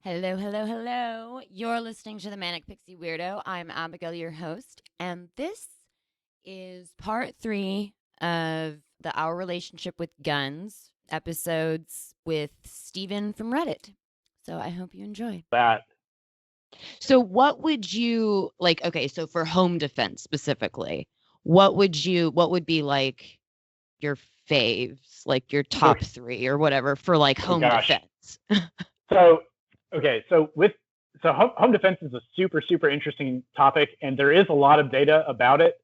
Hello, hello, hello. You're listening to the Manic Pixie Weirdo. I'm Abigail, your host, and this is part 3 of the Our Relationship with Guns episodes with Steven from Reddit. So I hope you enjoy. That So what would you like, okay, so for home defense specifically, what would be like your faves, like your top 3 or whatever for like home gosh. defense? So home defense is a super interesting topic, and there is a lot of data about it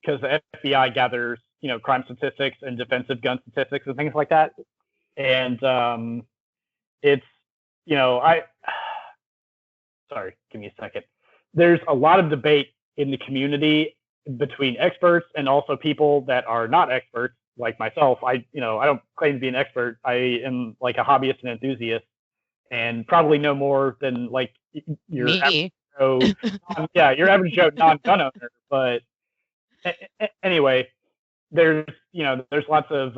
because the FBI gathers crime statistics and defensive gun statistics and things like that. And it's I sorry, give me a second. There's a lot of debate in the community between experts and also people that are not experts, like myself. I don't claim to be an expert. I am like a hobbyist and enthusiast, and probably know more than like your Me. your average Joe non-gun owner. But anyway, there's lots of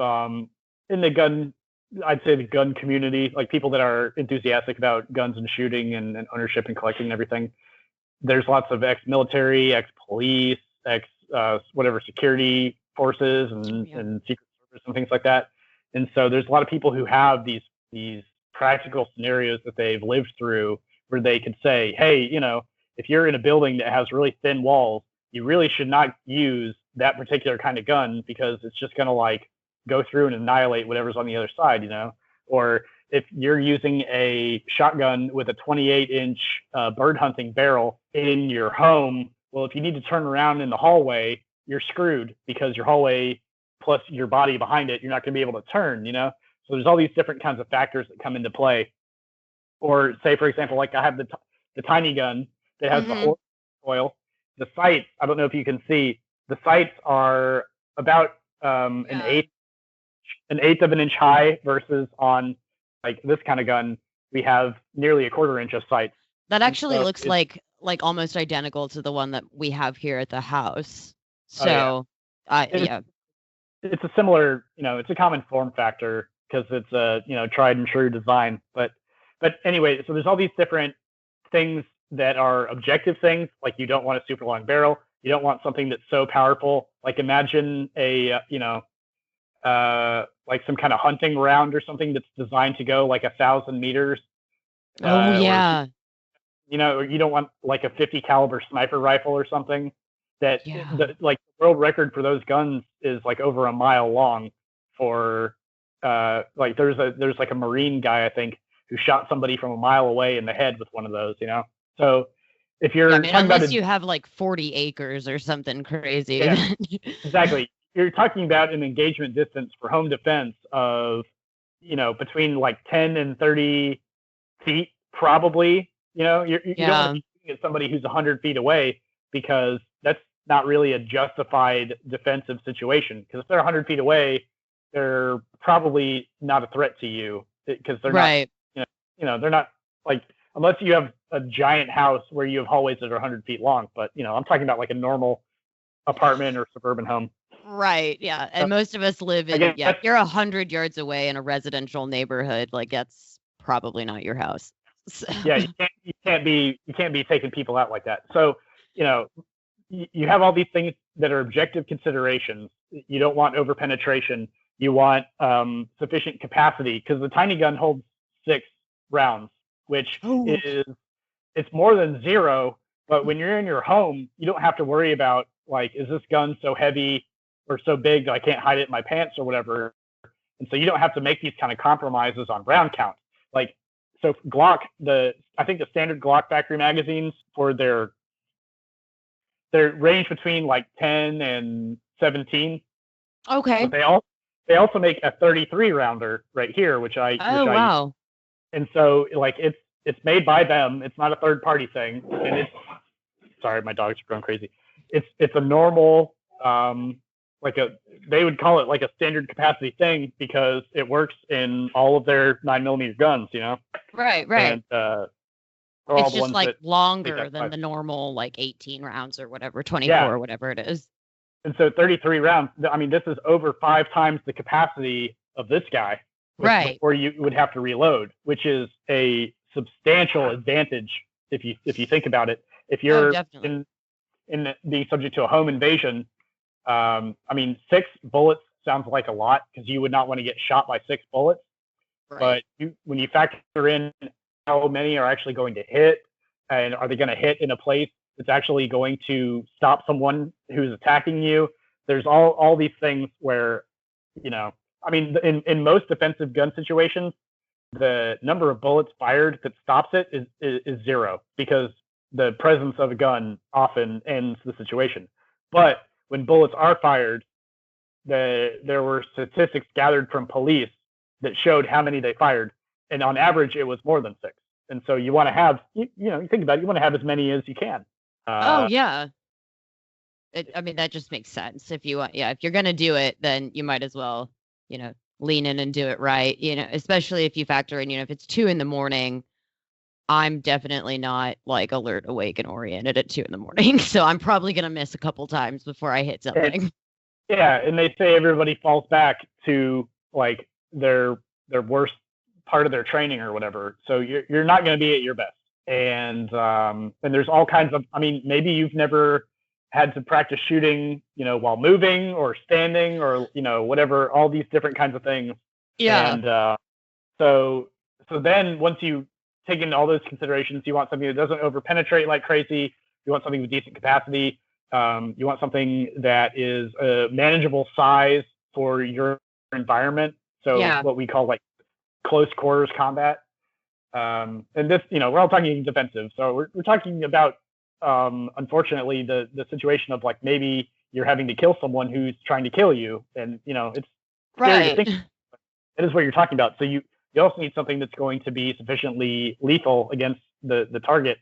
in the gun, I'd say the gun community, like people that are enthusiastic about guns and shooting and ownership and collecting and everything. There's lots of ex-military, ex-police, whatever security forces and secret service and things like that. And so there's a lot of people who have these practical scenarios that they've lived through where they could say, hey, if you're in a building that has really thin walls, you really should not use that particular kind of gun because it's just going to like go through and annihilate whatever's on the other side, or if you're using a shotgun with a 28-inch bird hunting barrel in your home, well, if you need to turn around in the hallway, you're screwed because your hallway plus your body behind it, you're not going to be able to turn, So there's all these different kinds of factors that come into play. Or say, for example, like I have the tiny gun that has the coil. The sights, I don't know if you can see, the sights are about an eighth of an inch high versus on like this kind of gun, we have nearly a quarter inch of sights. That actually looks like almost identical to the one that we have here at the house. So, it's a similar, it's a common form factor because it's a tried and true design. But anyway, so there's all these different things that are objective things, like you don't want a super long barrel, you don't want something that's so powerful. Like imagine a like some kind of hunting round or something that's designed to go like 1,000 meters. Oh yeah. Or you don't want like a 50 caliber sniper rifle or something that like the world record for those guns is like over a mile long for like there's like a Marine guy, I think, who shot somebody from a mile away in the head with one of those, So if you're unless you have like 40 acres or something crazy. Yeah, exactly. You're talking about an engagement distance for home defense of, between like 10 and 30 feet, probably. You don't want to be shooting at somebody who's 100 feet away because that's not really a justified defensive situation. Because if they're 100 feet away, they're probably not a threat to you because they're not, they're not like, unless you have a giant house where you have hallways that are 100 feet long. But, I'm talking about like a normal apartment or suburban home. Right. Yeah. And most of us live in, if you're 100 yards away in a residential neighborhood, like that's probably not your house. So. Yeah. You can't be taking people out like that. So, you have all these things that are objective considerations. You don't want over penetration. You want sufficient capacity because the tiny gun holds 6 rounds, which it's more than 0. But when you're in your home, you don't have to worry about like, is this gun so heavy or so big that I can't hide it in my pants or whatever. And so you don't have to make these kind of compromises on round count. Like, so Glock, I think the standard Glock factory magazines for their range between like 10 and 17. Okay. But they also make a 33 rounder right here, which I wow. And so like it's made by them. It's not a third party thing. And it's, sorry, my dogs are going crazy. It's a normal they would call it like a standard capacity thing because it works in all of their 9mm guns, Right. And it's just like longer than the normal like 18 rounds or whatever, 24 or whatever it is. And so 33 rounds. I mean, this is over 5 times the capacity of this guy. Right. Or you would have to reload, which is a substantial advantage if you think about it. If you're definitely. in being subject to a home invasion, I mean, 6 bullets sounds like a lot because you would not want to get shot by 6 bullets. Right. But when you factor in how many are actually going to hit, and are they going to hit in a place that's actually going to stop someone who's attacking you, there's all these things where, I mean, in most defensive gun situations, the number of bullets fired that stops it is 0 because the presence of a gun often ends the situation. But when bullets are fired, there were statistics gathered from police that showed how many they fired, and on average, it was more than 6. And so you want to have, you think about it, you want to have as many as you can. Oh yeah. I mean, that just makes sense. If you're gonna do it, then you might as well, lean in and do it right. Especially if you factor in, if it's 2 a.m, I'm definitely not like alert, awake, and oriented at 2 a.m. So I'm probably gonna miss a couple times before I hit something. And they say everybody falls back to like their worst part of their training or whatever. So you're not going to be at your best. And there's all kinds of, I mean, maybe you've never had to practice shooting, while moving or standing or, whatever, all these different kinds of things. Yeah. And so then once you take into all those considerations, you want something that doesn't overpenetrate like crazy. You want something with decent capacity. You want something that is a manageable size for your environment. So what we call like close quarters combat. And this, we're all talking defensive. So we're talking about, unfortunately, the situation of like maybe you're having to kill someone who's trying to kill you. And, it's scary to think. It is what you're talking about. So you also need something that's going to be sufficiently lethal against the target.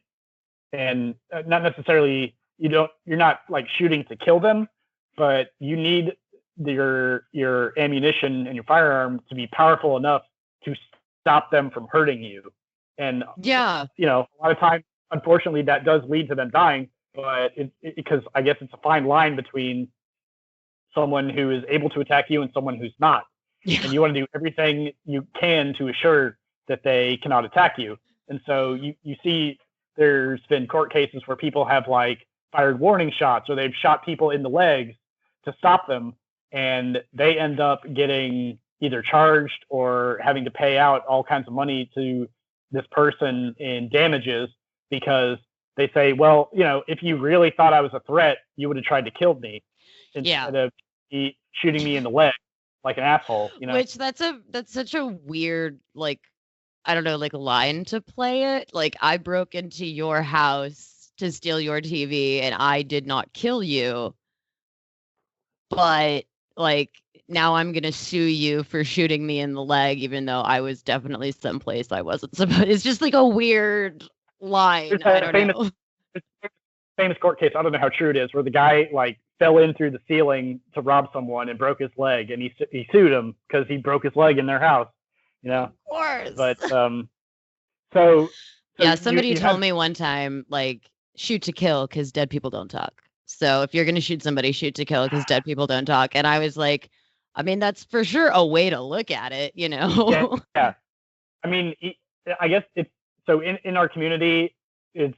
And not necessarily, you're not like shooting to kill them, but you need your ammunition and your firearm to be powerful enough to stop them from hurting you. And a lot of times, unfortunately, that does lead to them dying. But because I guess it's a fine line between someone who is able to attack you and someone who's not. Yeah. And you want to do everything you can to assure that they cannot attack you. And so you see, there's been court cases where people have like fired warning shots, or they've shot people in the legs to stop them, and they end up getting either charged or having to pay out all kinds of money to this person in damages because they say, well, if you really thought I was a threat, you would have tried to kill me instead of shooting me in the leg like an asshole. Which that's such a weird, like, I don't know, like line to play it. Like, I broke into your house to steal your TV and I did not kill you, but like now I'm gonna sue you for shooting me in the leg, even though I was definitely someplace I wasn't supposed. It's just like a weird line. I don't know. Famous court case. I don't know how true it is, where the guy like fell in through the ceiling to rob someone and broke his leg, and he sued him because he broke his leg in their house. Of course. But so yeah, somebody told me one time, like, shoot to kill because dead people don't talk. So if you're going to shoot somebody, shoot to kill because dead people don't talk. And I was like, I mean, that's for sure a way to look at it, Yeah. I mean, I guess it's so in our community, it's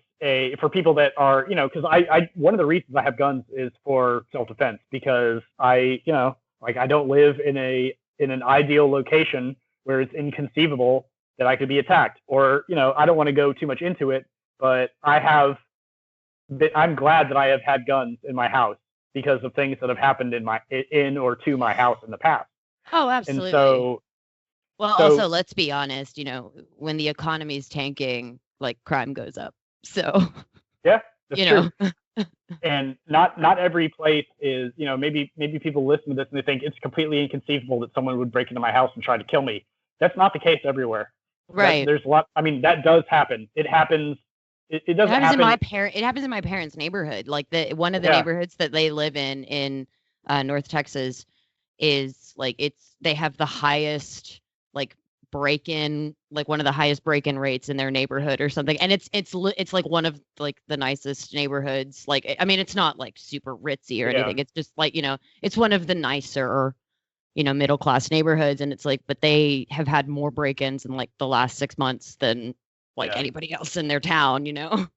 for people that are, because I one of the reasons I have guns is for self-defense, because I don't live in an ideal location where it's inconceivable that I could be attacked, or I don't want to go too much into it, but I'm glad that I have had guns in my house because of things that have happened in or to my house in the past. Oh, absolutely. And so, also, let's be honest, when the economy's tanking, like, crime goes up. So yeah, that's true. And not every place is, maybe people listen to this and they think it's completely inconceivable that someone would break into my house and try to kill me. That's not the case everywhere. Right. There's a lot. I mean, that does happen. It happens. It doesn't happen. It happens in my parents' neighborhood. Like one of the neighborhoods that they live in North Texas is like they have the highest like break-in, like one of the highest break-in rates in their neighborhood or something. And it's like one of like the nicest neighborhoods. Like, I mean, it's not like super ritzy or anything. It's just like, it's one of the nicer, middle class neighborhoods. And it's like, but they have had more break-ins in like the last 6 months than like anybody else in their town, you know?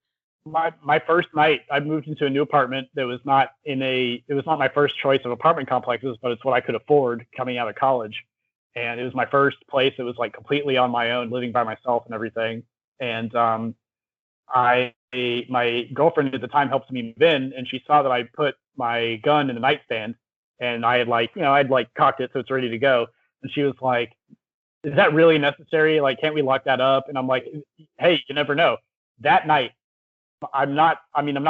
My first night, I moved into a new apartment that was not my first choice of apartment complexes, but it's what I could afford coming out of college. And it was my first place. It was like completely on my own, living by myself and everything. And my girlfriend at the time helped me move in, and she saw that I put my gun in the nightstand, and I'd cocked it so it's ready to go. And she was like, "Is that really necessary? Like, can't we lock that up?" And I'm like, "Hey, you never know." That night, I'm not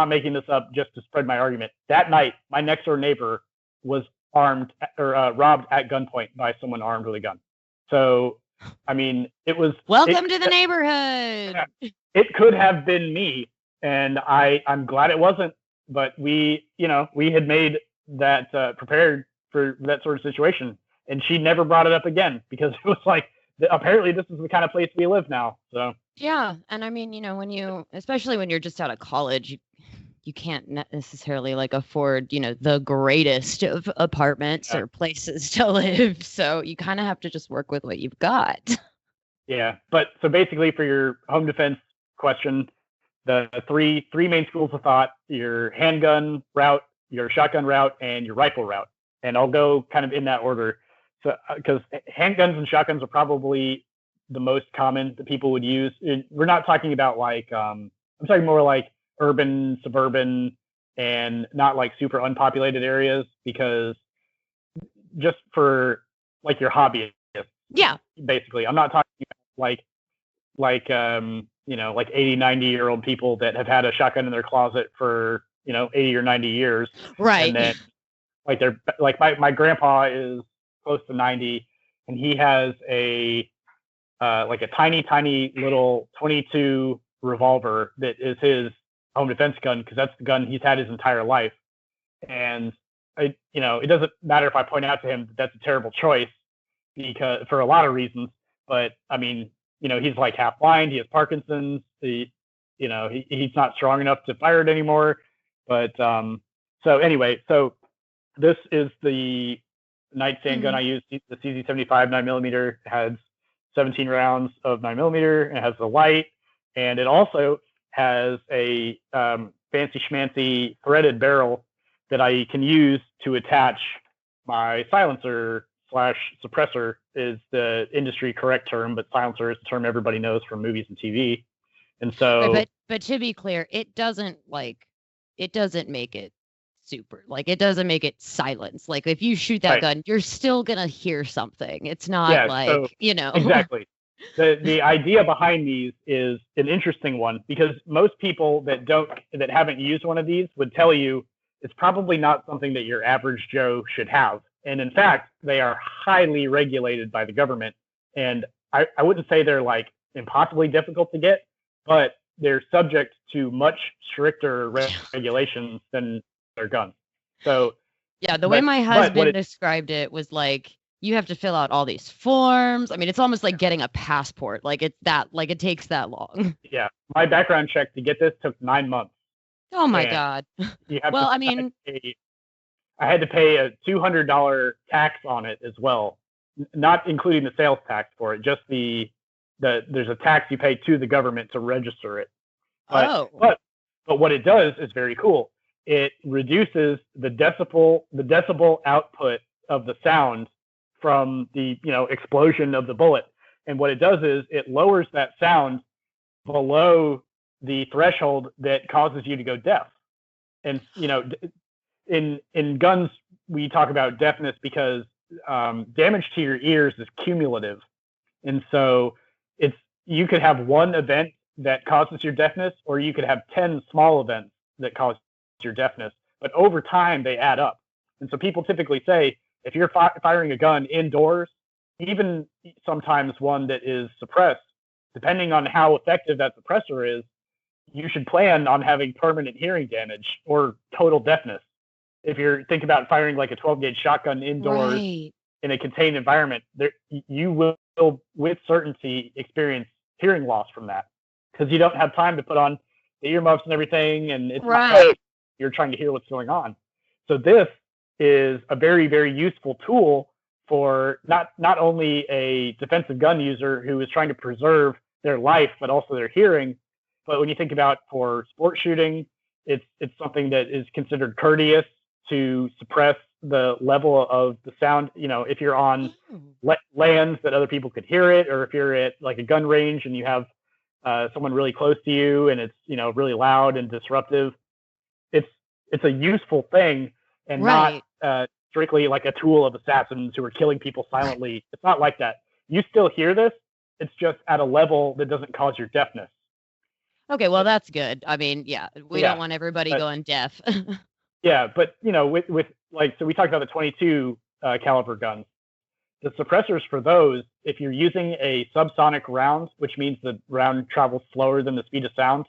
making this up just to spread my argument. That night, my next door neighbor was armed or robbed at gunpoint by someone armed with a gun. So, I mean, it was welcome to the neighborhood. It could have been me, and I'm glad it wasn't. But we had made that prepared for that sort of situation, and she never brought it up again because it was like, apparently this is the kind of place we live now. So yeah, and I mean, especially when you're just out of college, you can't necessarily like afford, the greatest of apartments or places to live. So you kind of have to just work with what you've got. Yeah, but so basically, for your home defense question, the three main schools of thought: your handgun route, your shotgun route, and your rifle route. And I'll go kind of in that order. So, because handguns and shotguns are probably the most common that people would use. We're not talking about like I'm talking more like urban, suburban, and not like super unpopulated areas, because just for like your hobbyists. Yeah. Basically, I'm not talking about like 80, 90-year-old people that have had a shotgun in their closet for 80 or 90 years. Right. And then they're like my grandpa is close to 90, and he has a tiny little 22 revolver that is his home defense gun, because that's the gun he's had his entire life. And it doesn't matter if I point out to him that that's a terrible choice, because for a lot of reasons. But I mean, he's like half blind. He has Parkinson's. He's not strong enough to fire it anymore. But so anyway, so this is the nightstand gun I use. The CZ75 9mm. It has 17 rounds of 9mm, and it has the light, and it also has a fancy schmancy threaded barrel that I can use to attach my silencer / suppressor, is the industry correct term, but silencer is the term everybody knows from movies and TV. And so, but to be clear, it doesn't make it super, like it doesn't make it silence. Like if you shoot that gun, you're still gonna hear something. It's not exactly. The idea behind these is an interesting one, because most people that haven't used one of these would tell you it's probably not something that your average Joe should have. And in fact, they are highly regulated by the government. And I wouldn't say they're like impossibly difficult to get, but they're subject to much stricter regulations than their guns. So yeah, the way my husband described it was like, you have to fill out all these forms. I mean, it's almost like getting a passport. Like it takes that long. Yeah. My background check to get this took 9 months. Oh my God. Well, I mean, I had to pay a $200 tax on it as well, not including the sales tax for it. Just there's a tax you pay to the government to register it. But what it does is very cool. It reduces the decibel output of the sound from the explosion of the bullet. And what it does is it lowers that sound below the threshold that causes you to go deaf. And in guns, we talk about deafness because damage to your ears is cumulative. And so you could have one event that causes your deafness, or you could have 10 small events that cause your deafness. But over time, they add up. And so people typically say, if you're firing a gun indoors, even sometimes one that is suppressed, depending on how effective that suppressor is, you should plan on having permanent hearing damage or total deafness. If you're thinking about firing like a 12-gauge shotgun indoors in a contained environment, you will with certainty experience hearing loss from that, because you don't have time to put on the earmuffs and everything, and it's not, you're trying to hear what's going on. So this is a very, very useful tool for not only a defensive gun user who is trying to preserve their life, but also their hearing. But when you think about for sport shooting, it's something that is considered courteous to suppress the level of the sound. If you're on lands that other people could hear it, or if you're at like a gun range and you have someone really close to you and it's really loud and disruptive, it's a useful thing and Right. not strictly like a tool of assassins who are killing people silently. It's not like that. You still hear this. It's just at a level that doesn't cause your deafness. Okay, well that's good. I mean, yeah, we don't want everybody going deaf. Yeah, but with like, so we talked about the 22 caliber guns. The suppressors for those, if you're using a subsonic round, which means the round travels slower than the speed of sound,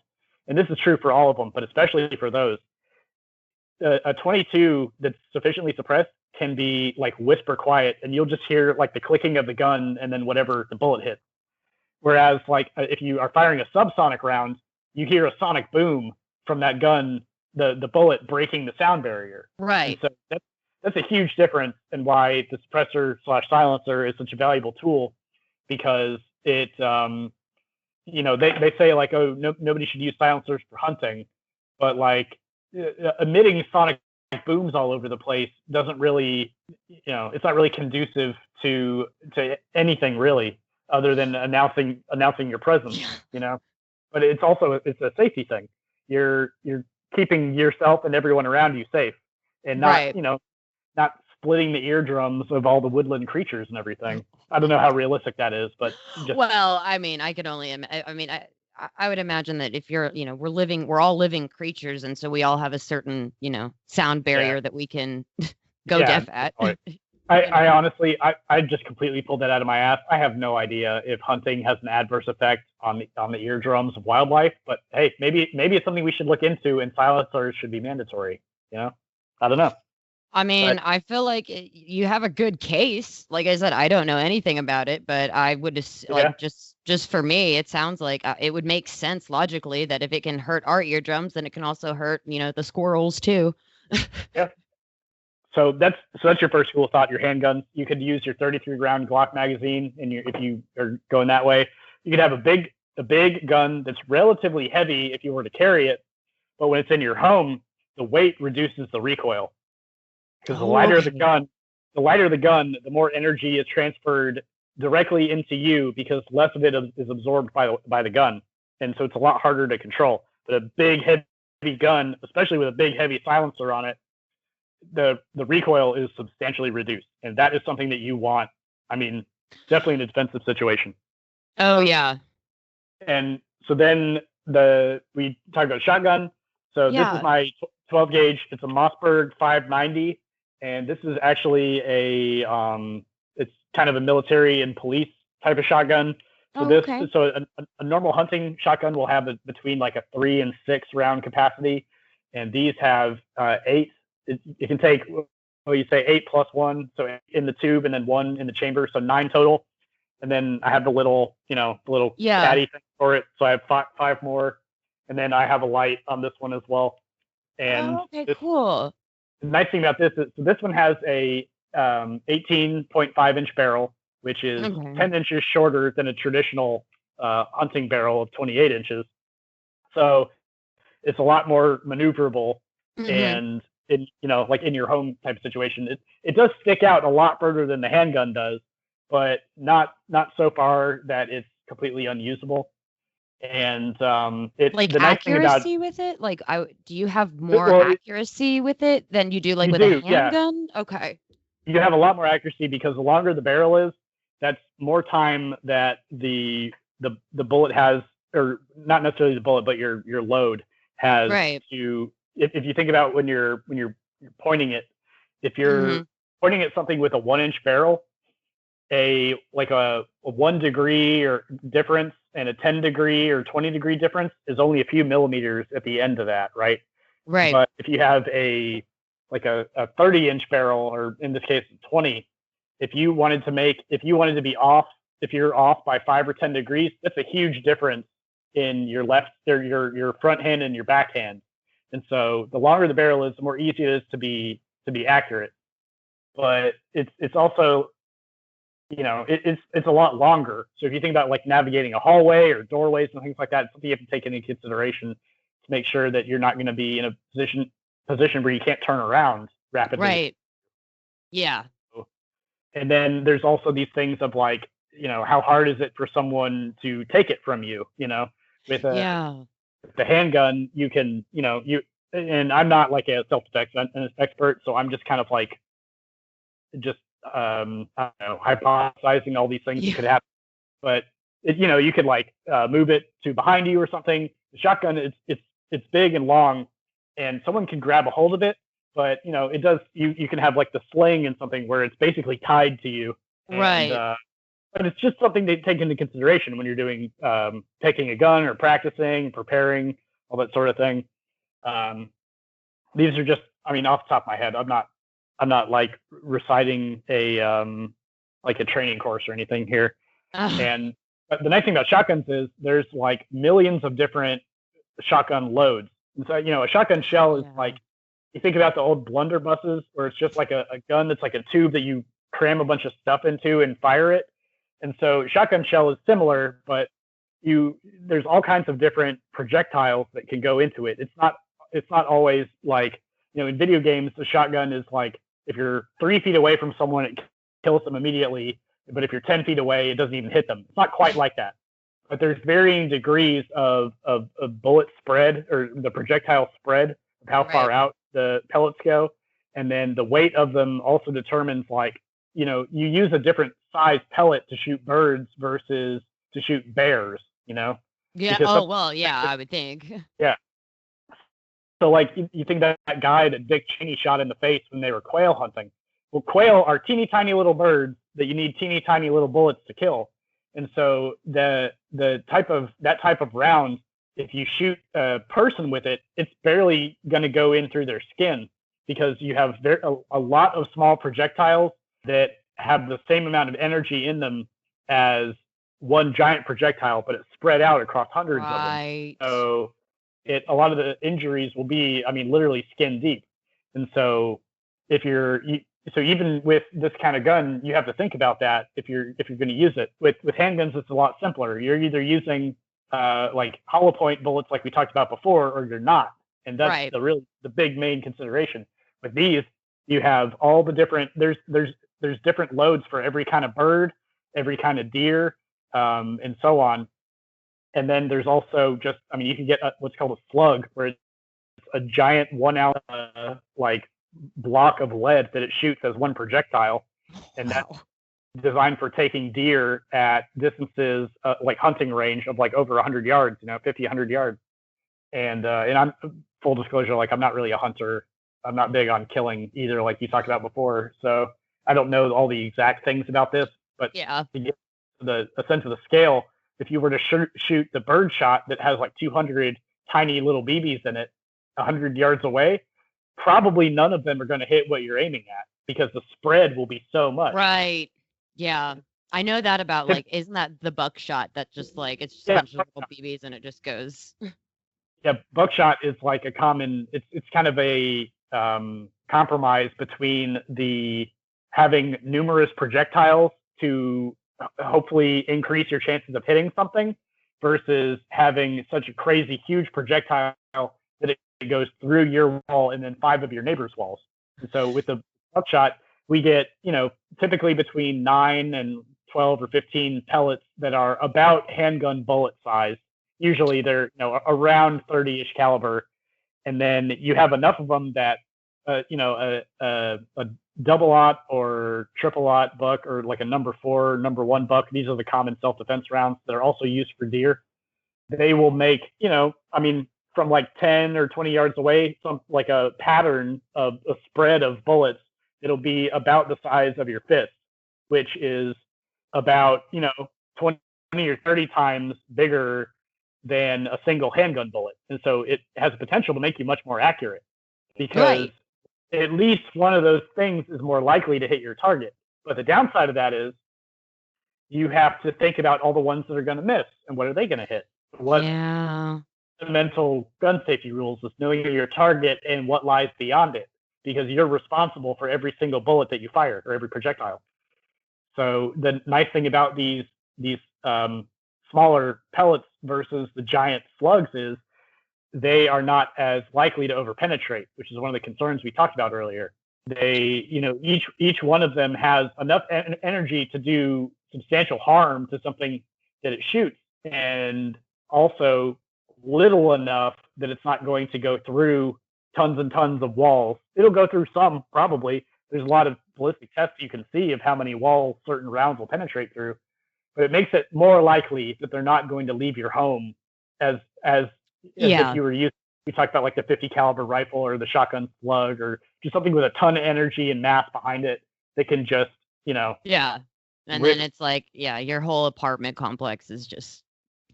and this is true for all of them, but especially for those, a 22 that's sufficiently suppressed can be like whisper quiet, and you'll just hear like the clicking of the gun and then whatever the bullet hits. Whereas like if you are firing a subsonic round, you hear a sonic boom from that gun, the bullet breaking the sound barrier. Right. And so that's a huge difference in why the suppressor / silencer is such a valuable tool, because it they say like, oh, nobody should use silencers for hunting, but like emitting sonic booms all over the place doesn't really, it's not really conducive to anything really, other than announcing your presence, But it's a safety thing. You're keeping yourself and everyone around you safe, and not not splitting the eardrums of all the woodland creatures and everything. I don't know how realistic that is, but well, I mean, I could only I would imagine that if you're, we're all living creatures, and so we all have a certain, sound barrier that we can go deaf at. I honestly, I just completely pulled that out of my ass. I have no idea if hunting has an adverse effect on the eardrums of wildlife, but hey, maybe it's something we should look into, and silencers should be mandatory. I don't know. I mean, I feel like you have a good case. Like I said, I don't know anything about it, but I would like just for me, it sounds like it would make sense logically that if it can hurt our eardrums, then it can also hurt, the squirrels too. Yeah. So that's your first school of thought. Your handguns. You could use your 33 round Glock magazine, and if you are going that way, you could have a big gun that's relatively heavy if you were to carry it, but when it's in your home, the weight reduces the recoil. Because the lighter the gun, the more energy is transferred directly into you, because less of it is absorbed by the gun, and so it's a lot harder to control. But a big heavy gun, especially with a big heavy silencer on it, the recoil is substantially reduced, and that is something that you want. I mean, definitely in a defensive situation. Oh yeah. And so then we talked about shotgun. So this is my 12 gauge. It's a Mossberg 590. And this is actually it's kind of a military and police type of shotgun. So a normal hunting shotgun will have between like a 3 and 6 round capacity, and these have 8. It can take, you say 8 plus 1, so in the tube and then 1 in the chamber, so 9 total. And then I have the little caddy thing for it, so I have 5 more, and then I have a light on this one as well. And cool. The nice thing about this is, so this one has a 18.5 inch barrel, which is 10 inches shorter than a traditional hunting barrel of 28 inches. So it's a lot more maneuverable, and like in your home type of situation, it does stick out a lot further than the handgun does, but not so far that it's completely unusable. And it's like the nice accuracy thing about, with it. Like, do you have more accuracy with it than you do like with a handgun? Yeah. Okay. You have a lot more accuracy, because the longer the barrel is, that's more time that the bullet has, or not necessarily the bullet, but your load has to. If you think about when you're pointing it, if you're pointing at something with a 1 inch barrel, a 1 degree or difference and a 10 degree or 20 degree difference is only a few millimeters at the end of that, right? Right. But if you have a 30 inch barrel, or in this case 20, if you wanted to be off, if you're off by 5 or 10 degrees, that's a huge difference in your left, or your front hand and your back hand. And so the longer the barrel is, the more easy it is to be accurate. But it's also it's a lot longer. So if you think about like navigating a hallway or doorways and things like that, it's something you have to take into consideration to make sure that you're not going to be in a position where you can't turn around rapidly. Right. Yeah. And then there's also these things of like, how hard is it for someone to take it from you? With the handgun, you can, and I'm not like a self-defense expert, so I'm just kind of like, I don't know, hypothesizing all these things that could happen. But you could like move it to behind you or something. The shotgun, it's big and long, and someone can grab a hold of it. But it does. You can have like the sling and something where it's basically tied to you. Right. But it's just something to take into consideration when you're doing taking a gun or practicing, preparing, all that sort of thing. These are just, I mean, off the top of my head, I'm not like reciting a like a training course or anything here. But the nice thing about shotguns is there's like millions of different shotgun loads. And so, a shotgun shell is like, you think about the old blunderbusses where it's just like a gun that's like a tube that you cram a bunch of stuff into and fire it. And so shotgun shell is similar, but there's all kinds of different projectiles that can go into it. It's not always like, in video games, the shotgun is like, if you're 3 feet away from someone, it kills them immediately. But if you're 10 feet away, it doesn't even hit them. It's not quite like that. But there's varying degrees of bullet spread, or the projectile spread, of how far out the pellets go. And then the weight of them also determines, like, you use a different size pellet to shoot birds versus to shoot bears, Yeah. Because I would think. Yeah. So like you think that guy that Dick Cheney shot in the face when they were quail hunting. Well, quail are teeny tiny little birds that you need teeny tiny little bullets to kill. And so that type of round, if you shoot a person with it, it's barely going to go in through their skin, because you have a lot of small projectiles that have the same amount of energy in them as one giant projectile, but it's spread out across hundreds of them. So a lot of the injuries will be, I mean, literally skin deep. And so so even with this kind of gun, you have to think about that if you're going to use it. With handguns, it's a lot simpler. You're either using like hollow point bullets, like we talked about before, or you're not. And that's the big main consideration. With these, you have all the different. There's different loads for every kind of bird, every kind of deer, and so on. And then there's also just, I mean, you can get what's called a slug, where it's a giant 1 ounce like block of lead that it shoots as one projectile, and that's designed for taking deer at distances like hunting range of like over 100 yards, 50, 100 yards. And I'm, full disclosure, like, I'm not really a hunter. I'm not big on killing either, like you talked about before. So I don't know all the exact things about this, but to get a sense of the scale, if you were to shoot the bird shot that has like 200 tiny little BBs in it 100 yards away, probably none of them are going to hit what you're aiming at, because the spread will be so much. Right. Yeah. I know that about, like, isn't that the buckshot that just like, it's just a bunch of little BBs and it just goes. Yeah, buckshot is like a common, it's kind of a compromise between having numerous projectiles to hopefully increase your chances of hitting something, versus having such a crazy huge projectile that it goes through your wall and then 5 of your neighbor's walls. And so with the buckshot, we get, typically between 9 and 12 or 15 pellets that are about handgun bullet size. Usually they're, around 30-ish caliber. And then you have enough of them that, a double-aught or triple-aught buck, or like a number 4, number 1 buck, these are the common self-defense rounds that are also used for deer. They will make, from like 10 or 20 yards away, some like a pattern of a spread of bullets. It'll be about the size of your fist, which is about, 20 or 30 times bigger than a single handgun bullet. And so it has the potential to make you much more accurate, because at least one of those things is more likely to hit your target. But the downside of that is you have to think about all the ones that are going to miss, and what are they going to hit? Fundamental gun safety rules is knowing your target and what lies beyond it, because you're responsible for every single bullet that you fire, or every projectile. So the nice thing about these smaller pellets versus the giant slugs is they are not as likely to overpenetrate, which is one of the concerns we talked about earlier. They, each one of them has enough energy to do substantial harm to something that it shoots, and also little enough that it's not going to go through tons and tons of walls. It'll go through some, probably. There's a lot of ballistic tests you can see of how many walls certain rounds will penetrate through, but it makes it more likely that they're not going to leave your home as if you were used. We talked about like the 50 caliber rifle or the shotgun slug or just something with a ton of energy and mass behind it that can just, Yeah. And then it's like, your whole apartment complex is just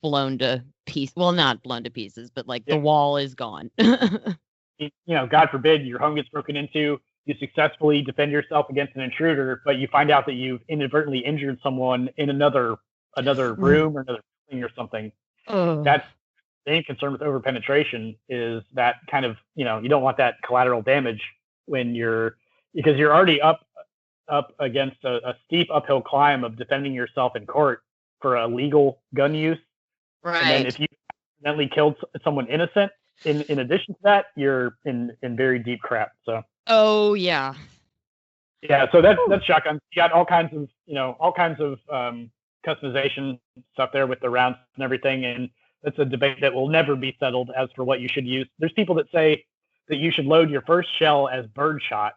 blown to pieces. Well, not blown to pieces, but like the wall is gone. God forbid your home gets broken into. You successfully defend yourself against an intruder, but you find out that you've inadvertently injured someone in another room or another building or something. That's the main concern with overpenetration, is that kind of, you don't want that collateral damage because you're already up against a steep uphill climb of defending yourself in court for a legal gun use. Right. And then if you accidentally killed someone innocent, in addition to that, you're in very deep crap. So. Oh yeah. Yeah. So that's shotguns. You got all kinds of customization stuff there with the rounds and everything, and that's a debate that will never be settled as for what you should use. There's people that say that you should load your first shell as birdshot,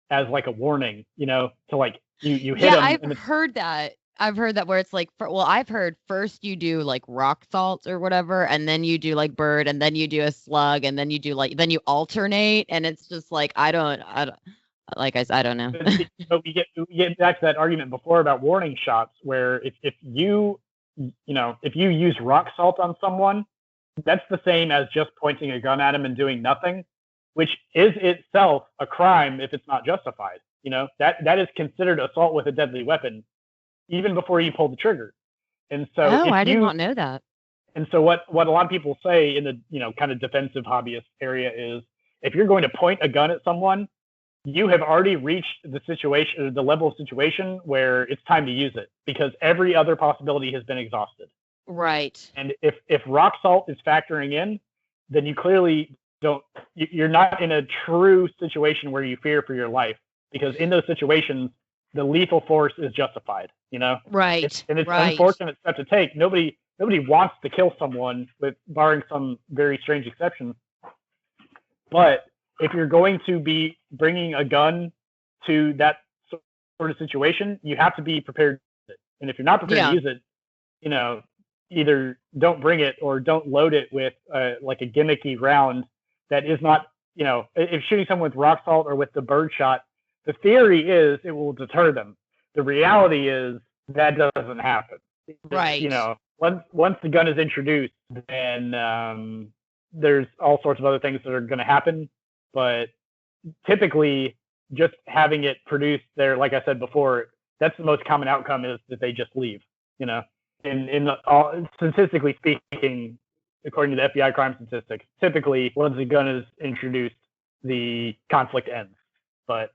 as like a warning, to like you hit them. Yeah, I've heard that. I've heard that where it's like, I've heard first you do like rock salt or whatever, and then you do like bird, and then you do a slug, and then you do then you alternate, and it's just like I don't like I don't know. But we get back to that argument before about warning shots, where if you use rock salt on someone, that's the same as just pointing a gun at him and doing nothing, which is itself a crime if it's not justified. That is considered assault with a deadly weapon, even before you pull the trigger. And so I did not know that. And so what a lot of people say in the kind of defensive hobbyist area is, if you're going to point a gun at someone, you have already reached the level of situation where it's time to use it, because every other possibility has been exhausted. Right. And if rock salt is factoring in, then you clearly you're not in a true situation where you fear for your life, because in those situations, the lethal force is justified, Right. It's an unfortunate step to take. Nobody wants to kill someone, barring some very strange exceptions. But if you're going to be bringing a gun to that sort of situation, you have to be prepared to use it. And if you're not prepared to use it, either don't bring it or don't load it with like a gimmicky round that is not, if shooting someone with rock salt or with the birdshot, the theory is it will deter them. The reality is that doesn't happen. Right. Once the gun is introduced, then there's all sorts of other things that are going to happen. But typically, just having it produced there, like I said before, that's the most common outcome, is that they just leave. Statistically speaking, according to the FBI crime statistics, typically once the gun is introduced, the conflict ends. But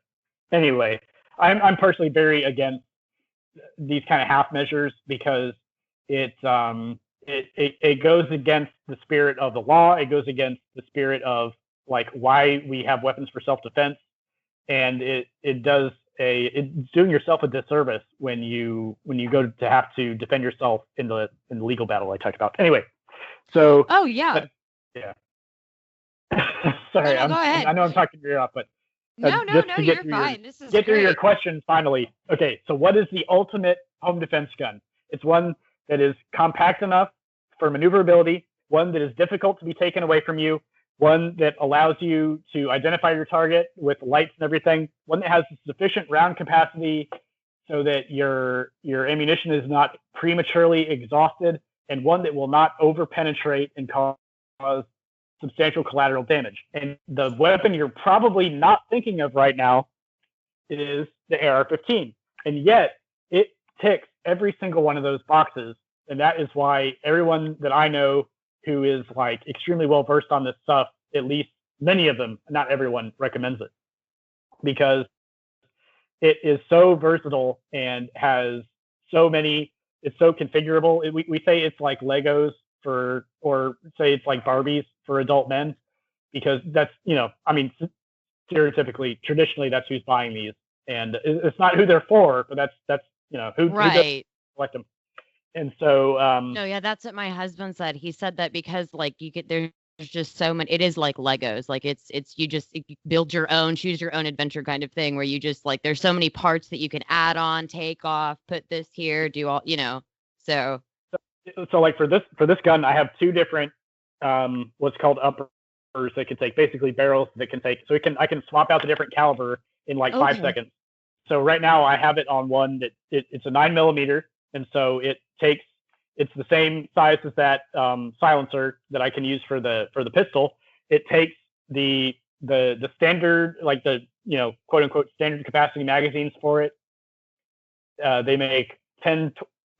anyway, I'm personally very against these kind of half measures, because it goes against the spirit of the law. It goes against the spirit of like why we have weapons for self-defense, and it's doing yourself a disservice when you go to have to defend yourself in the legal battle I talked about. Anyway, so yeah. Sorry, go ahead. I know I'm talking your ear off, but no, you're fine. This is get through great. your questions finally. Okay, so what is the ultimate home defense gun? It's one that is compact enough for maneuverability, one that is difficult to be taken away from you, one that allows you to identify your target with lights and everything, one that has sufficient round capacity so that your ammunition is not prematurely exhausted, and one that will not overpenetrate and cause substantial collateral damage. And the weapon you're probably not thinking of right now is the AR-15. And yet it ticks every single one of those boxes. And that is why everyone that I know who is like extremely well versed on this stuff, at least many of them, not everyone, recommends it, because it is so versatile and has so many. It's so configurable. We say it's like Legos or say it's like Barbies for adult men, because that's, I mean, stereotypically, traditionally, that's who's buying these, and it's not who they're for, but that's who does Right. collect them. And so No, yeah, that's what my husband said. He said that because like there's just so many. It is like Legos. Like it's you just you build your own, choose your own adventure kind of thing where you just like there's so many parts that you can add on, take off, put this here, do all, So like for this gun, I have two different what's called uppers that can take, basically barrels that can take. So I can swap out the different caliber in like 5 Okay. seconds. So right now I have it on one that it's a 9mm, and so it's the same size as that silencer that I can use for the pistol. It takes the standard, like the quote unquote standard capacity magazines for it. They make 10,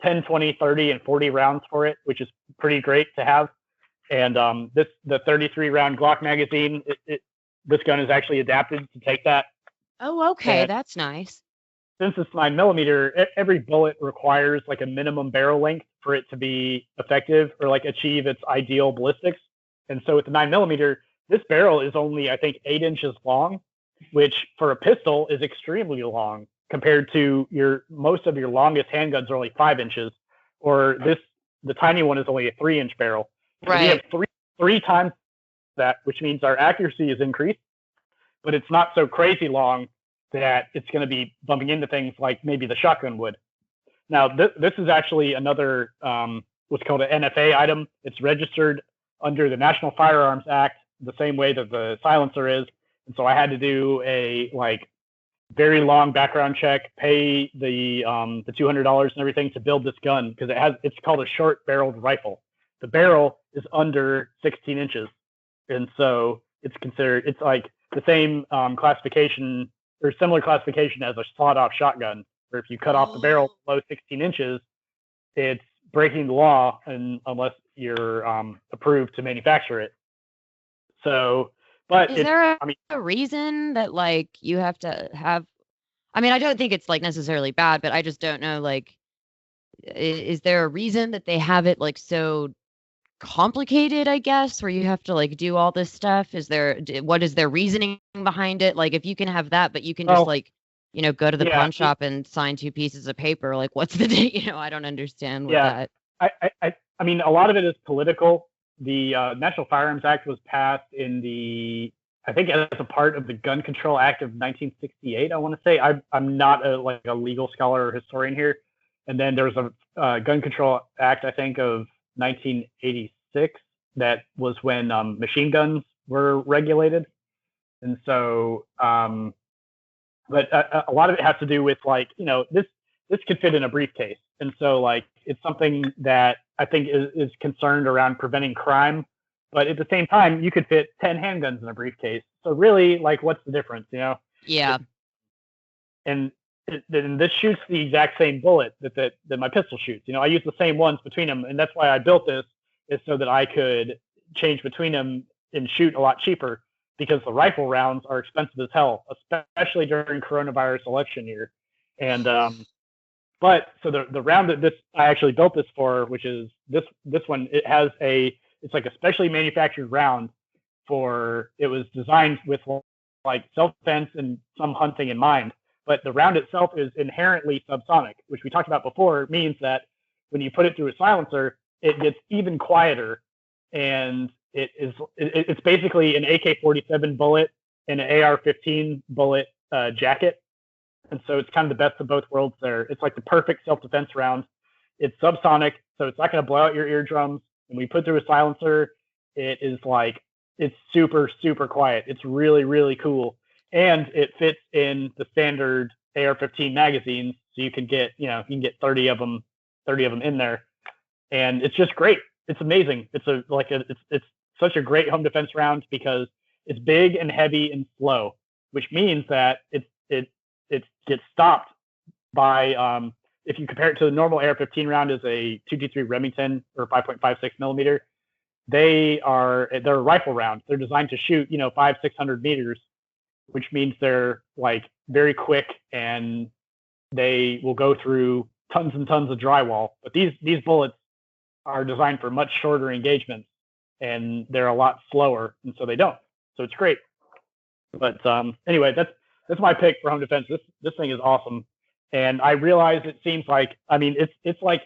20, 30, and 40 rounds for it, which is pretty great to have. And the 33 round Glock magazine, this gun is actually adapted to take that. Oh, okay, And that's nice. since it's 9mm, every bullet requires like a minimum barrel length for it to be effective or like achieve its ideal ballistics. And so with the 9mm, this barrel is only, I think, 8 inches long, which for a pistol is extremely long compared to most of your longest handguns are only 5 inches, or the tiny one is only a 3-inch barrel. So we have Right. three times that, which means our accuracy is increased, but it's not so crazy long that it's going to be bumping into things like maybe the shotgun would. Now, this is actually another what's called an NFA item. It's registered under the National Firearms Act the same way that the silencer is, and so I had to do a very long background check, pay the $200 and everything to build this gun, because it's called a short barreled rifle. The barrel is under 16 inches, and so it's like the same classification or similar classification as a sawed-off shotgun, where if you cut off the barrel below 16 inches, it's breaking the law, unless you're approved to manufacture it. So, but Is there I mean, a reason that like you have to have? I mean, I don't think it's like necessarily bad, but I just don't know. Like, is there a reason that they have it like so complicated, I guess, where you have to like do all this stuff? What is their reasoning behind it? Like if you can have that, but you can just well, like, go to the yeah, pawn shop and sign 2 pieces of paper, like what's the day? I don't understand what yeah. that. I mean, a lot of it is political. The National Firearms Act was passed I think as a part of the Gun Control Act of 1968. I want to say I'm not a legal scholar or historian here. And then there was a Gun Control Act, I think, of 1986. That was when machine guns were regulated. And so, but a lot of it has to do with this could fit in a briefcase, and so like it's something that I think is concerned around preventing crime, but at the same time you could fit 10 handguns in a briefcase. So really, like, what's the difference, Yeah. And this shoots the exact same bullet that my pistol shoots. I use the same ones between them, and that's why I built this, is so that I could change between them and shoot a lot cheaper, because the rifle rounds are expensive as hell, especially during coronavirus election year. And but so the round that I actually built this for, which is this one, it's like a specially manufactured round it was designed with like self-defense and some hunting in mind. But the round itself is inherently subsonic, which we talked about before. It means that when you put it through a silencer, it gets even quieter, and it's basically an AK-47 bullet and an AR-15 bullet jacket. And so it's kind of the best of both worlds there. It's like the perfect self-defense round. It's subsonic, so it's not going to blow out your eardrums. When we put through a silencer, it's super, super quiet. It's really, really cool. And it fits in the standard AR-15 magazines, so you can get 30 of them in there. And it's just great. It's amazing. It's such a great home defense round because it's big and heavy and slow, which means that it gets stopped by if you compare it to the normal AR-15 round is a 223 Remington or 5.56 millimeter. They're a rifle round. They're designed to shoot 500-600 meters, which means they're like very quick and they will go through tons and tons of drywall. But these bullets are designed for much shorter engagements, and they're a lot slower, and so they don't. So it's great. But anyway, that's my pick for home defense. This thing is awesome, and I realize it seems like, I mean, it's like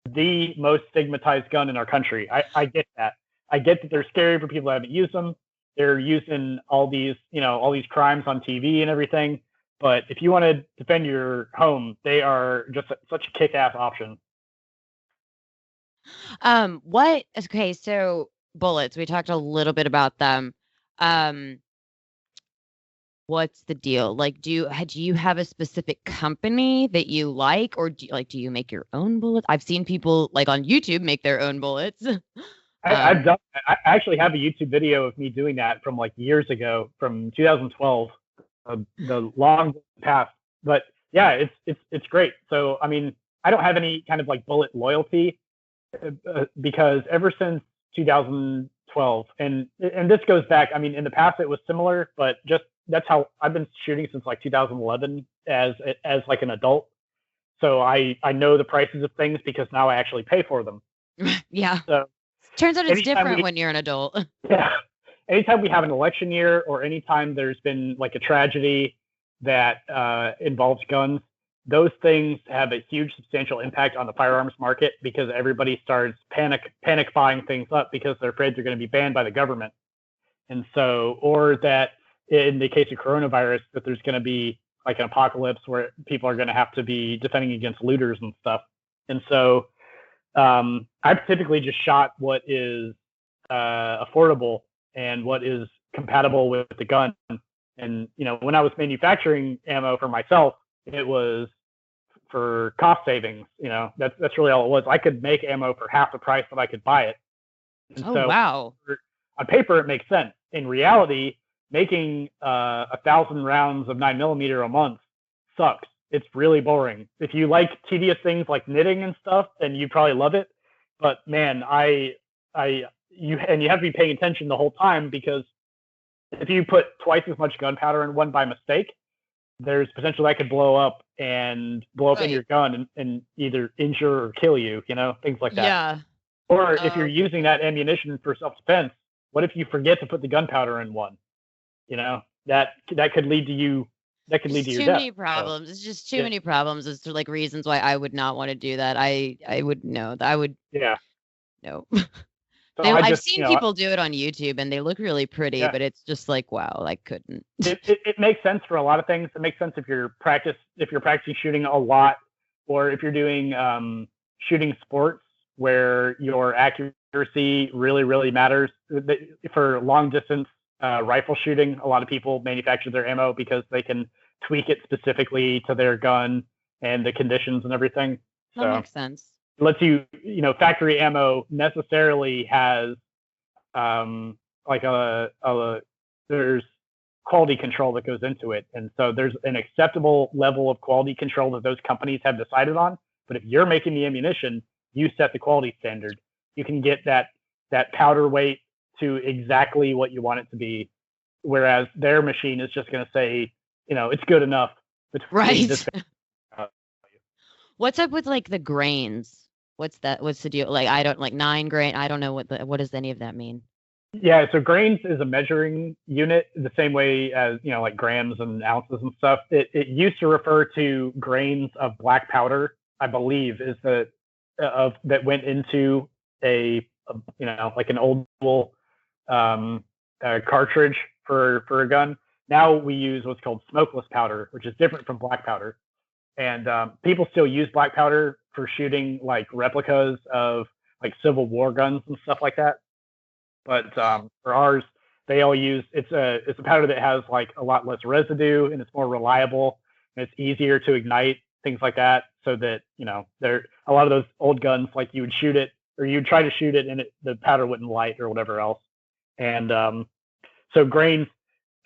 the most stigmatized gun in our country. I get that. I get that they're scary for people that haven't used them. They're using all these crimes on TV and everything. But if you want to defend your home, they are just such a kick-ass option. Okay, so bullets, we talked a little bit about them. What's the deal? Like, do you have a specific company that you like, or do you make your own bullets? I've seen people like on YouTube make their own bullets. I've done. I actually have a YouTube video of me doing that from like years ago, from 2012, the long past. But yeah, it's great. So I mean, I don't have any kind of like bullet loyalty because ever since 2012, and this goes back. I mean, in the past it was similar, but just that's how I've been shooting since like 2011 as like an adult. So I know the prices of things because now I actually pay for them. Yeah. So turns out it's different when you're an adult. Yeah. Anytime we have an election year or anytime there's been like a tragedy that involves guns, those things have a huge substantial impact on the firearms market because everybody starts panic buying things up because they're afraid they're going to be banned by the government. And so, or that in the case of coronavirus, that there's going to be like an apocalypse where people are going to have to be defending against looters and stuff. And so I've typically just shot what is affordable and what is compatible with the gun. And, you know, when I was manufacturing ammo for myself, it was for cost savings. You know, that's really all it was. I could make ammo for half the price that I could buy it. And so wow. On paper, it makes sense. In reality, making 1,000 rounds of 9mm a month sucks. It's really boring. If you like tedious things like knitting and stuff, then you probably love it. But man, you have to be paying attention the whole time because if you put twice as much gunpowder in one by mistake, there's potential that could blow up in your gun and either injure or kill you, you know, things like that. Yeah. Or if you're using that ammunition for self-defense, what if you forget to put the gunpowder in one? You know, that could lead to you. That could lead to your death. Too many problems. It's just too many problems as to like reasons why I would not want to do that. I would know. I would. Yeah. No. So I've seen people do it on YouTube and they look really pretty, but it's just like, wow, I couldn't. It makes sense for a lot of things. It makes sense if you're practicing shooting a lot, or if you're doing shooting sports where your accuracy really, really matters. For long distance rifle shooting, a lot of people manufacture their ammo because they can tweak it specifically to their gun and the conditions and everything. That makes sense. Lets you know, factory ammo necessarily has like there's quality control that goes into it, and so there's an acceptable level of quality control that those companies have decided on. But if you're making the ammunition, you set the quality standard. You can get that powder weight to exactly what you want it to be, whereas their machine is just going to say, you know, it's good enough. Right. What's up with like the grains? What's the deal? Like, I don't like 9 grain. I don't know what does any of that mean? Yeah, so grains is a measuring unit the same way as, you know, like grams and ounces and stuff. It used to refer to grains of black powder, I believe, is that went into a you know, like an old cartridge for a gun. Now we use what's called smokeless powder, which is different from black powder. And people still use black powder for shooting like replicas of like Civil War guns and stuff like that. But for ours, they all use it's a powder that has like a lot less residue and it's more reliable and it's easier to ignite, things like that. So that, you know, there a lot of those old guns, like you would shoot it or you'd try to shoot it and the powder wouldn't light or whatever else. And so grains,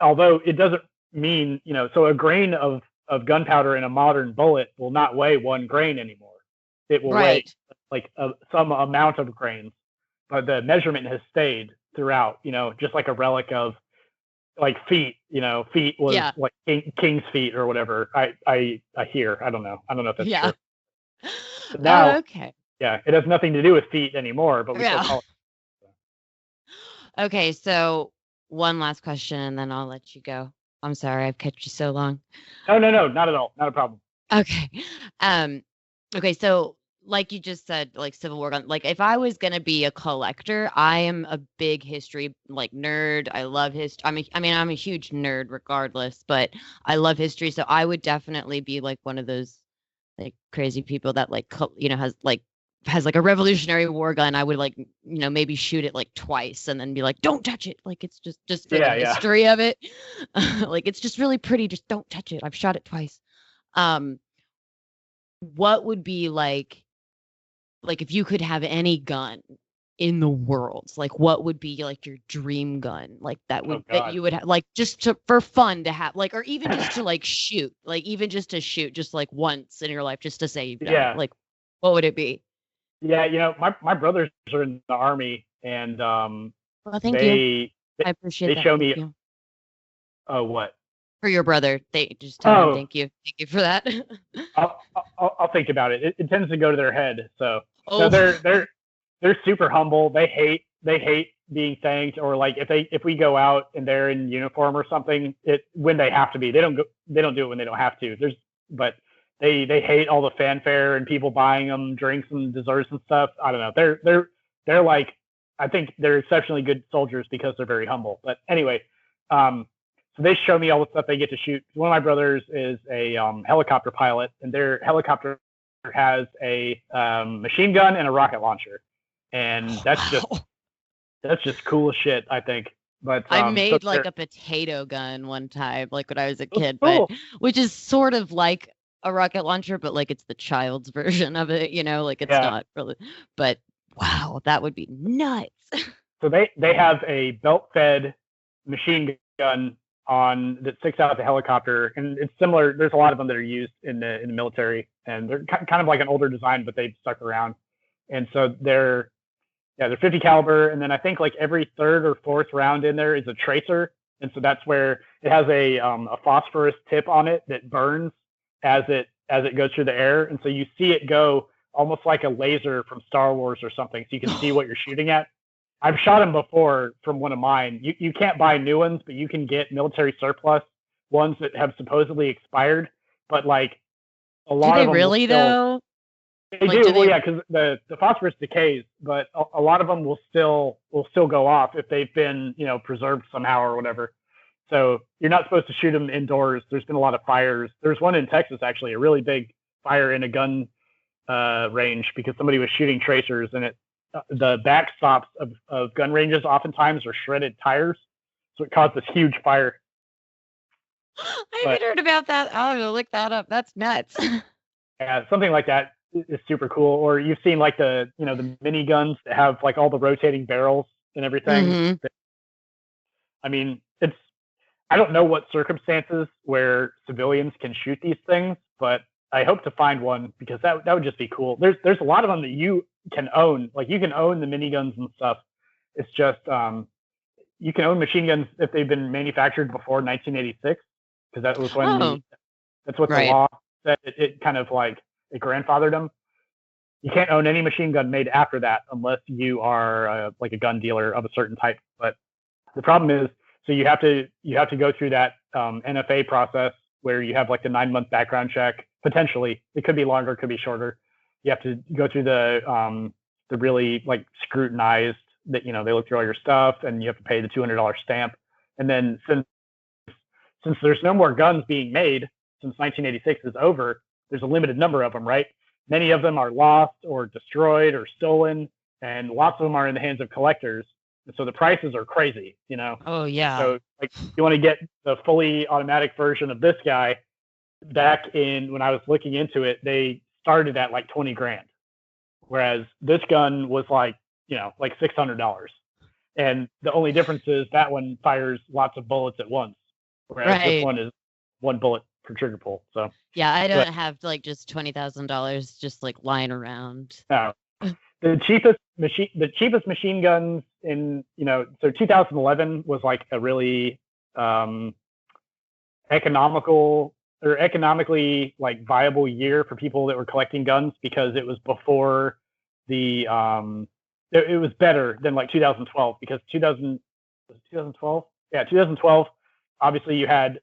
although it doesn't mean, you know, so a grain of gunpowder in a modern bullet will not weigh 1 grain anymore. It will weigh like some amount of grains, but the measurement has stayed throughout, you know, just like a relic of like feet, feet was Yeah. like king's feet or whatever. I hear. I don't know if that's Yeah. true. But now, Okay. yeah, it has nothing to do with feet anymore, but we still Yeah. call it. Okay, so one last question and then I'll let you go. I'm sorry I've kept you so long. No, not at all. Not a problem. Okay. Um, okay, so like you just said, like Civil War gun, like if I was gonna be a collector, I am a big history like nerd. I love history. I'm a huge nerd regardless, but I love history, so I would definitely be like one of those like crazy people that like has like a Revolutionary War gun. I would like maybe shoot it like twice and then be like, don't touch it. Like it's just for the Yeah. history of it. Like it's just really pretty. Just don't touch it. I've shot it twice. Um, what would be like if you could have any gun in the world, like what would be like your dream gun, like that Oh that God. you would have, like just for fun to have, like, or even just to like shoot, like even just to shoot, just like once in your life, just to say you've done Yeah. it. Like, what would it be? Yeah. My brothers are in the army, and Well, thank you. they I appreciate they that. show Thank me. you. Oh, what? For your brother. They just tell him Oh, thank you. Thank you for that. I'll think about it. It tends to go to their head. So no, Oh, they're super humble. They hate being thanked, or like if we go out and they're in uniform or something, when they have to be. They don't do it when they don't have to. But they hate all the fanfare and people buying them drinks and desserts and stuff. I don't know. They're like, I think they're exceptionally good soldiers because they're very humble. But anyway, so they show me all the stuff they get to shoot. One of my brothers is a helicopter pilot, and their helicopter has a machine gun and a rocket launcher, and that's just cool as shit, I think. But I so made like a potato gun one time, like when I was a that's kid, cool. but which is sort of like a rocket launcher, but like it's the child's version of it, like it's Yeah. not really. But wow, that would be nuts. So they have a belt-fed machine gun on that sticks out the helicopter, and it's similar. There's a lot of them that are used in the military, and they're kind of like an older design, but they've stuck around. And so they're 50 caliber, and then I think like every third or fourth round in there is a tracer, and so that's where it has a phosphorus tip on it that burns as it goes through the air, and so you see it go almost like a laser from Star Wars or something, so you can see what you're shooting at. I've shot them before from one of mine. You can't buy new ones, but you can get military surplus ones that have supposedly expired, but like a Do lot they of them really though? they Like, do. do Well, they? yeah, because the phosphorus decays, but a lot of them will still go off if they've been preserved somehow or whatever. So you're not supposed to shoot them indoors. There's been a lot of fires. There's one in Texas actually, a really big fire in a gun range because somebody was shooting tracers, and the backstops of gun ranges oftentimes are shredded tires, so it caused this huge fire. I haven't heard about that. I'll go look that up. That's nuts. Yeah, something like that is super cool. Or you've seen like the the mini guns that have like all the rotating barrels and everything. Mhm. I mean, I don't know what circumstances where civilians can shoot these things, but I hope to find one because that would just be cool. There's a lot of them that you can own. Like you can own the miniguns and stuff. It's just you can own machine guns if they've been manufactured before 1986 because that was when that's what the Right. law said. It kind of like it grandfathered them. You can't own any machine gun made after that unless you are like a gun dealer of a certain type. But the problem is, so you have to go through that NFA process where you have like the 9-month background check. Potentially, it could be longer, it could be shorter. You have to go through the really like scrutinized that they look through all your stuff, and you have to pay the $200 stamp. And then since there's no more guns being made since 1986 is over, there's a limited number of them, right? Many of them are lost or destroyed or stolen, and lots of them are in the hands of collectors. And so the prices are crazy, Oh yeah. So like you want to get the fully automatic version of this guy. Back in when I was looking into it, they started at like 20 grand, whereas this gun was like like $600. And the only difference is that one fires lots of bullets at once, whereas this one is one bullet per trigger pull. So yeah, I don't have like just $20,000 just like lying around. no. The cheapest machine guns in so 2011 was like a really economically like viable year for people that were collecting guns, because it was before the it was better than like 2012, because 2012, yeah, 2012, obviously you had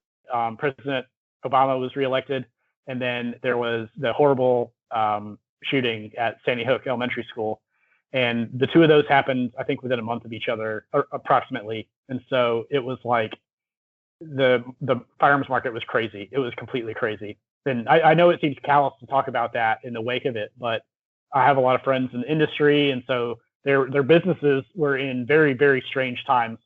President Obama was reelected, and then there was the horrible shooting at Sandy Hook Elementary School, and the two of those happened, I think, within a month of each other, or approximately. And so it was like the firearms market was crazy. It was completely crazy. And I know it seems callous to talk about that in the wake of it, but I have a lot of friends in the industry, and so their businesses were in very, very strange times.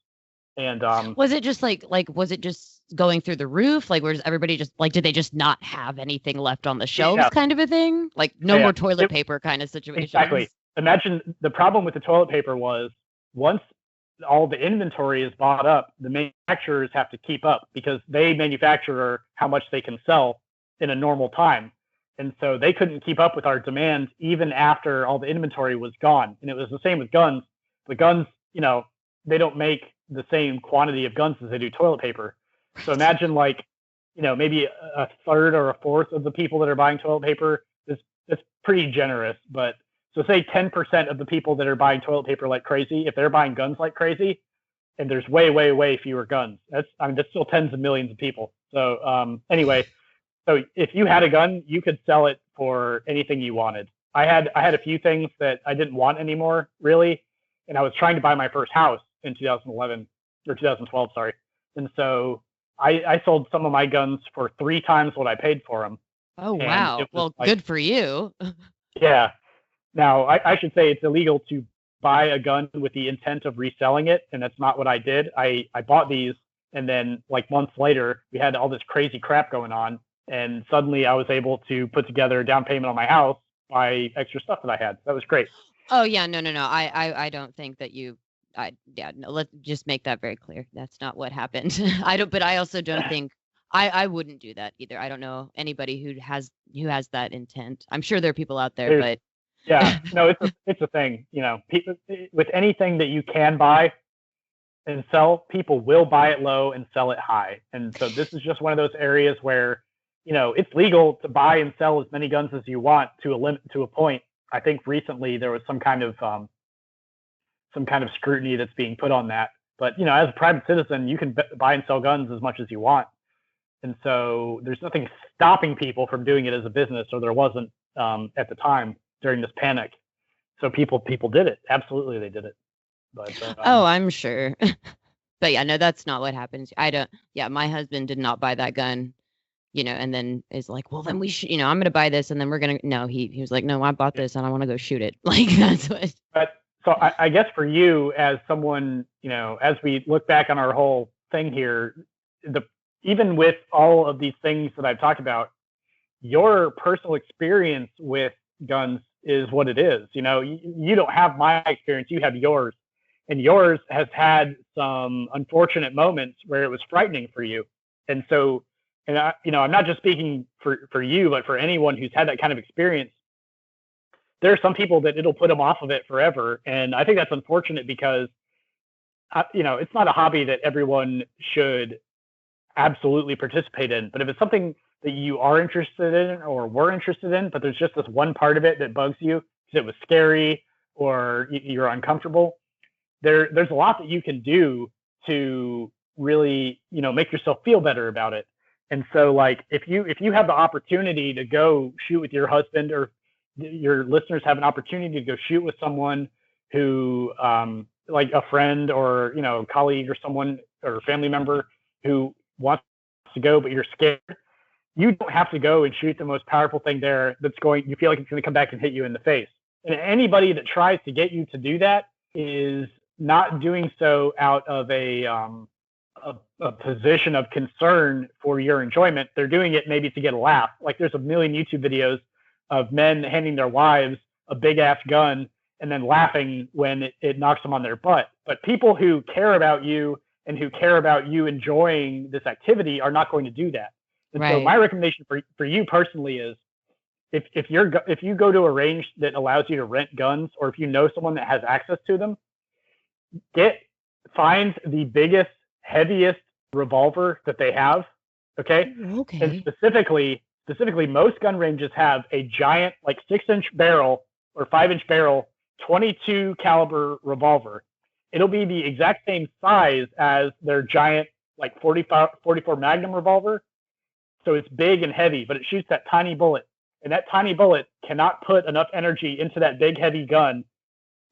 And was it just like was it just going through the roof? Like, was everybody just like, did they just not have anything left on the shelves, kind of a thing? Like no more toilet paper kind of situation. Exactly. Imagine the problem with the toilet paper was, once all the inventory is bought up, the manufacturers have to keep up, because they manufacture how much they can sell in a normal time. And so they couldn't keep up with our demand even after all the inventory was gone. And it was the same with guns. The guns, they don't make the same quantity of guns as they do toilet paper. So imagine like, maybe a third or a fourth of the people that are buying toilet paper. That's pretty generous, but so say 10% of the people that are buying toilet paper like crazy, if they're buying guns like crazy, and there's way, way, way fewer guns, that's still tens of millions of people. So anyway, so if you had a gun, you could sell it for anything you wanted. I had a few things that I didn't want anymore, really, and I was trying to buy my first house in 2011 or 2012, sorry. And so I sold some of my guns for 3 times what I paid for them. Oh, wow. Well, like, good for you. Yeah. Now, I should say it's illegal to buy a gun with the intent of reselling it, and that's not what I did. I bought these, and then like months later, we had all this crazy crap going on, and suddenly I was able to put together a down payment on my house, buy extra stuff that I had. That was great. Oh, yeah. No. I don't think that you... let's just make that very clear. That's not what happened. But I also don't think I wouldn't do that either. I don't know anybody who has that intent. I'm sure there are people out there, but yeah, no, it's a thing. People, with anything that you can buy and sell, people will buy it low and sell it high. And so this is just one of those areas where, it's legal to buy and sell as many guns as you want to a point. I think recently there was some kind of scrutiny that's being put on that. But, as a private citizen, you can buy and sell guns as much as you want. And so there's nothing stopping people from doing it as a business, or there wasn't at the time during this panic. So people did it. Absolutely, they did it. But I'm sure. But yeah, no, that's not what happens. My husband did not buy that gun, and then is like, well, then we should, I'm going to buy this, and then we're going to, no, he was like, no, I bought this and I want to go shoot it. Like, that's what. But so I guess for you, as someone, as we look back on our whole thing here, even with all of these things that I've talked about, your personal experience with guns is what it is. You don't have my experience, you have yours, and yours has had some unfortunate moments where it was frightening for you. And so, I'm not just speaking for you, but for anyone who's had that kind of experience, there are some people that it'll put them off of it forever. And I think that's unfortunate, because, it's not a hobby that everyone should absolutely participate in. But if it's something that you are interested in or were interested in, but there's just this one part of it that bugs you because it was scary or you're uncomfortable, there's a lot that you can do to really, make yourself feel better about it. And so, like, if you have the opportunity to go shoot with your husband, or your listeners have an opportunity to go shoot with someone who, like a friend or, colleague or someone or a family member who wants to go, but you're scared, you don't have to go and shoot the most powerful thing there you feel like it's going to come back and hit you in the face. And anybody that tries to get you to do that is not doing so out of a position of concern for your enjoyment. They're doing it maybe to get a laugh. Like, there's a million YouTube videos of men handing their wives a big ass gun and then laughing when it knocks them on their butt. But people who care about you and who care about you enjoying this activity are not going to do that. And right. So my recommendation for you personally is, if you go to a range that allows you to rent guns, or if you know someone that has access to them, find the biggest, heaviest, revolver that they have. Okay. Ooh, okay. And specifically, most gun ranges have a giant, like 6-inch barrel or 5-inch barrel, 22 caliber revolver. It'll be the exact same size as their giant, like 44 Magnum revolver. So it's big and heavy, but it shoots that tiny bullet. And that tiny bullet cannot put enough energy into that big, heavy gun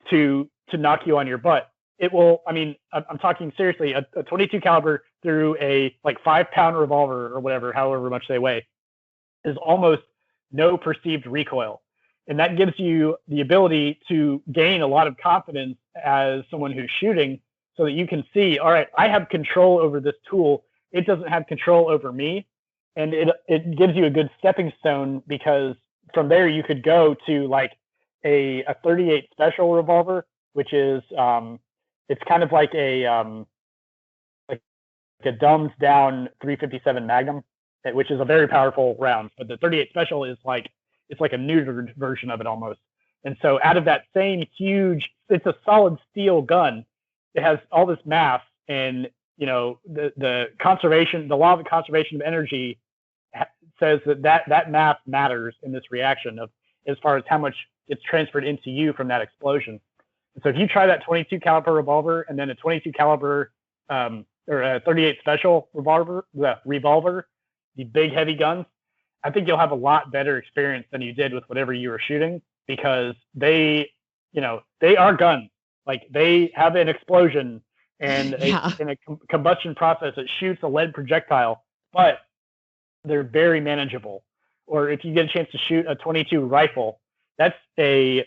to knock you on your butt. It will, I mean, I'm talking seriously, a 22 caliber through a like 5-pound revolver or whatever, however much they weigh, is almost no perceived recoil. And that gives you the ability to gain a lot of confidence as someone who's shooting, so that you can see, all right, I have control over this tool. It doesn't have control over me. And it gives you a good stepping stone, because from there you could go to like a 38 special revolver, which is it's kind of like a dumbed down 357 Magnum, which is a very powerful round. But the 38 special is like, it's like a neutered version of it almost. And so out of that same huge, it's a solid steel gun. It has all this mass, and you know, the conservation, the law of the conservation of energy says that mass matters in this reaction of as far as how much gets transferred into you from that explosion. And so if you try that 22 caliber revolver and then a 22 caliber or a 38 special revolver, the big heavy guns, I think you'll have a lot better experience than you did with whatever you were shooting, because they are guns. Like, they have an explosion and in a combustion process, it shoots a lead projectile, but they're very manageable. Or if you get a chance to shoot a 22 rifle, that's a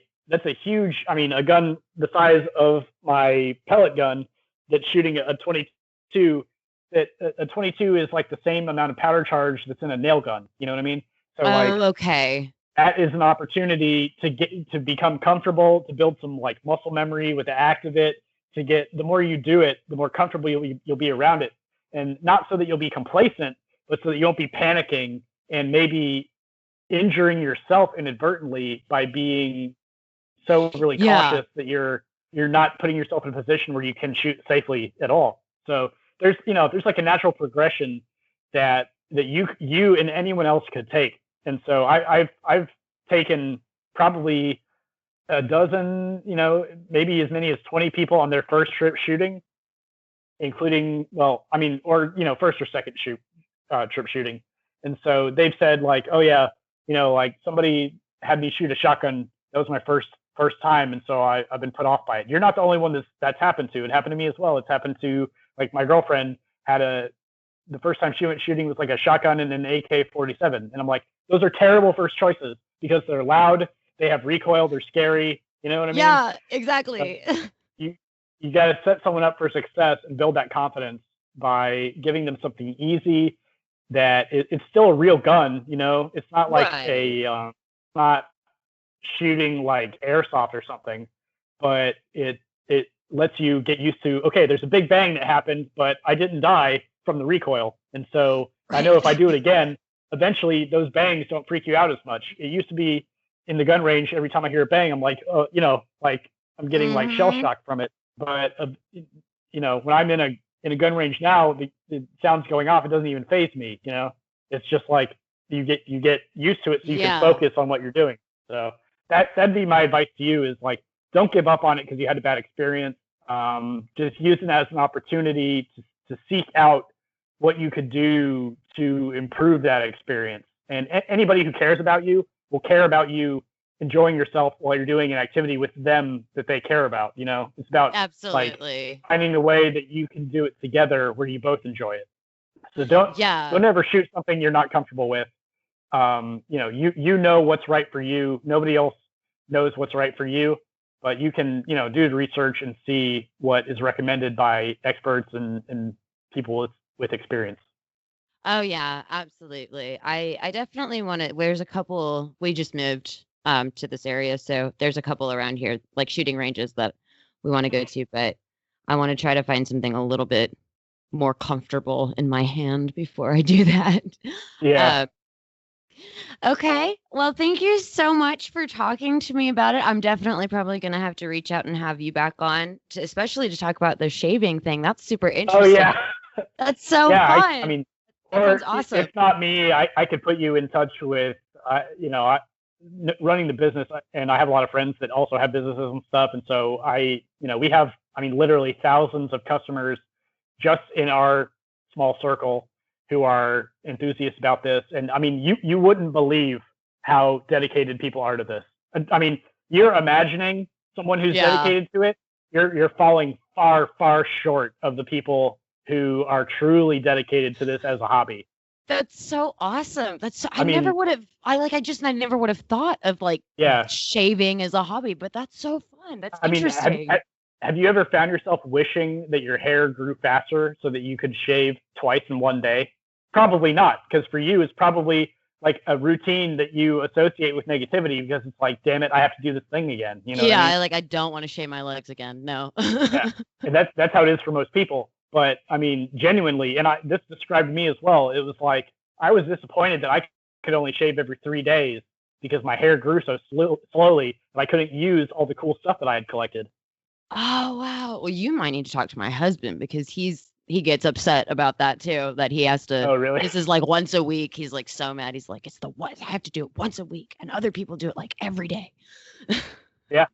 huge, I mean, a gun the size of my pellet gun that's shooting a 22, that a 22 is like the same amount of powder charge that's in a nail gun. You know what I mean? So okay. That is an opportunity to become comfortable, to build some like muscle memory with the act of it, to get, the more you do it, the more comfortable you'll be around it. And not so that you'll be complacent, but so that you won't be panicking and maybe injuring yourself inadvertently by being so really cautious that you're not putting yourself in a position where you can shoot safely at all. So there's like a natural progression that you and anyone else could take. And so I've taken probably a dozen, maybe as many as 20 people on their first trip shooting, including, first or second trip shooting. And so they've said like, oh yeah, like somebody had me shoot a shotgun. That was my first time. And so I've been put off by it. You're not the only one that's happened to. It happened to me as well. It's happened to, like, my girlfriend had the first time she went shooting was like a shotgun and an AK-47. And I'm like, those are terrible first choices because they're loud. They have recoil. They're scary. You know what I mean? Yeah, exactly. So you got to set someone up for success and build that confidence by giving them something easy that it's still a real gun. It's not like not shooting like airsoft or something, but it lets you get used to, okay, there's a big bang that happened, but I didn't die from the recoil. And so I know if I do it again, eventually those bangs don't freak you out as much. It used to be in the gun range, every time I hear a bang, I'm like, like I'm getting like shell shock from it. But when I'm in a gun range now, the sound's going off. It doesn't even faze me. It's just like you get used to it, so you can focus on what you're doing. So that'd be my advice to you, is like, don't give up on it because you had a bad experience. Just use it as an opportunity to seek out what you could do to improve that experience. And anybody who cares about you will care about you enjoying yourself while you're doing an activity with them that they care about. It's about absolutely like finding a way that you can do it together where you both enjoy it. So don't ever shoot something you're not comfortable with. You know what's right for you. Nobody else knows what's right for you, but you can, do the research and see what is recommended by experts and people with experience. Oh yeah, absolutely. I definitely want to. There's a couple. We just moved to this area, so there's a couple around here, like shooting ranges that we want to go to. But I want to try to find something a little bit more comfortable in my hand before I do that. Yeah. Okay. Well, thank you so much for talking to me about it. I'm definitely probably going to have to reach out and have you back on, especially to talk about the shaving thing. That's super interesting. Oh, yeah. That's so Yeah, fun. I mean, That or sounds awesome. if not me, I could put you in touch with, running the business, and I have a lot of friends that also have businesses and stuff, and so we have, I mean, literally thousands of customers just in our small circle who are enthusiasts about this, and I mean, you wouldn't believe how dedicated people are to this. I mean, you're imagining someone who's dedicated to it. You're falling far short of the people who are truly dedicated to this as a hobby. That's so awesome. I mean, never would have I never would have thought of like yeah. shaving as a hobby, but that's so fun. That's I mean, interesting. have you ever found yourself wishing that your hair grew faster so that you could shave twice in one day? Probably not, because for you, it's probably like a routine that you associate with negativity because it's like, damn it, I have to do this thing again. You know what I mean? I don't want to shave my legs again. No. Yeah, and that's how it is for most people. But I mean, genuinely, and this described me as well. It was like I was disappointed that I could only shave every 3 days because my hair grew so slowly that I couldn't use all the cool stuff that I had collected. Oh, wow. Well, you might need to talk to my husband because he gets upset about that too, that he has to. Oh, really? This is like once a week. He's like so mad. He's like, it's the what I have to do it once a week, and other people do it like every day. Yeah.